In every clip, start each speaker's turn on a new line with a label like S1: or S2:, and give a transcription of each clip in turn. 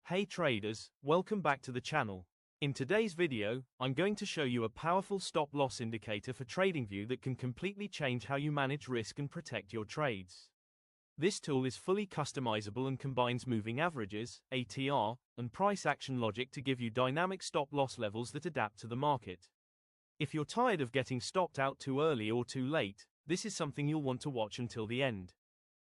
S1: Hey traders, welcome back to the channel. In today's video, I'm going to show you a powerful stop-loss indicator for TradingView that can completely change how you manage risk and protect your trades. This tool is fully customizable and combines moving averages, ATR, and price action logic to give you dynamic stop-loss levels that adapt to the market. If you're tired of getting stopped out too early or too late, this is something you'll want to watch until the end.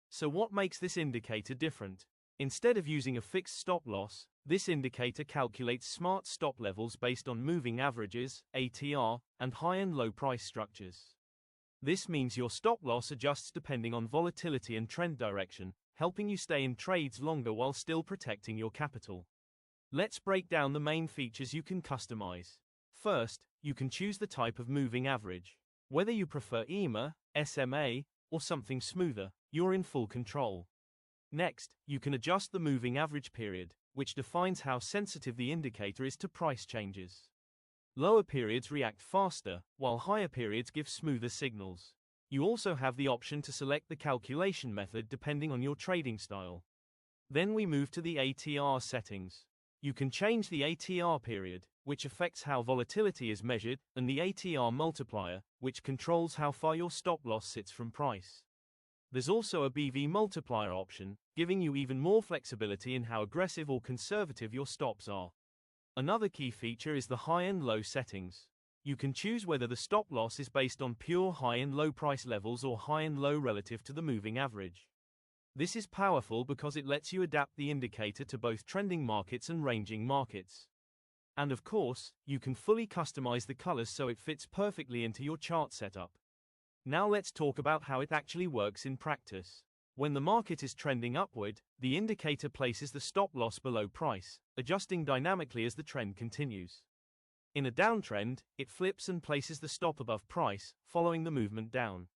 S1: So what makes this indicator different? Instead of using a fixed stop-loss, this indicator calculates smart stop levels based on moving averages, ATR, and high and low price structures. This means your stop-loss adjusts depending on volatility and trend direction, helping you stay in trades longer while still protecting your capital. Let's break down the main features you can customize. First, you can choose the type of moving average. Whether you prefer EMA, SMA, or something smoother, you're in full control. Next, you can adjust the moving average period, which defines how sensitive the indicator is to price changes. Lower periods react faster, while higher periods give smoother signals. You also have the option to select the calculation method depending on your trading style. Then we move to the ATR settings. You can change the ATR period, which affects how volatility is measured, and the ATR multiplier, which controls how far your stop-loss sits from price. There's also a BV multiplier option, giving you even more flexibility in how aggressive or conservative your stops are. Another key feature is the high and low settings. You can choose whether the stop loss is based on pure high and low price levels or high and low relative to the moving average. This is powerful because it lets you adapt the indicator to both trending markets and ranging markets. And of course, you can fully customize the colors so it fits perfectly into your chart setup. Now let's talk about how it actually works in practice. When the market is trending upward, the indicator places the stop loss below price, adjusting dynamically as the trend continues. In a downtrend, it flips and places the stop above price, following the movement down.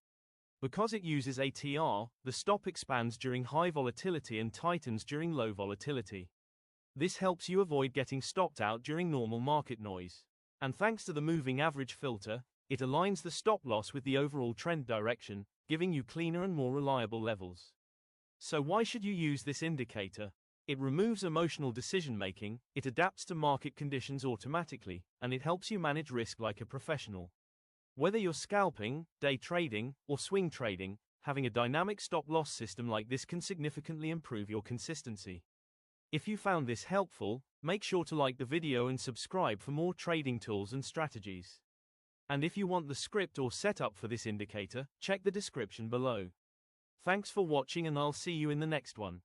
S1: Because it uses ATR, the stop expands during high volatility and tightens during low volatility. This helps you avoid getting stopped out during normal market noise. And thanks to the moving average filter, it aligns the stop loss with the overall trend direction, giving you cleaner and more reliable levels. So why should you use this indicator? It removes emotional decision-making, it adapts to market conditions automatically, and it helps you manage risk like a professional. Whether you're scalping, day trading, or swing trading, having a dynamic stop-loss system like this can significantly improve your consistency. If you found this helpful, make sure to like the video and subscribe for more trading tools and strategies. And if you want the script or setup for this indicator, check the description below. Thanks for watching and I'll see you in the next one.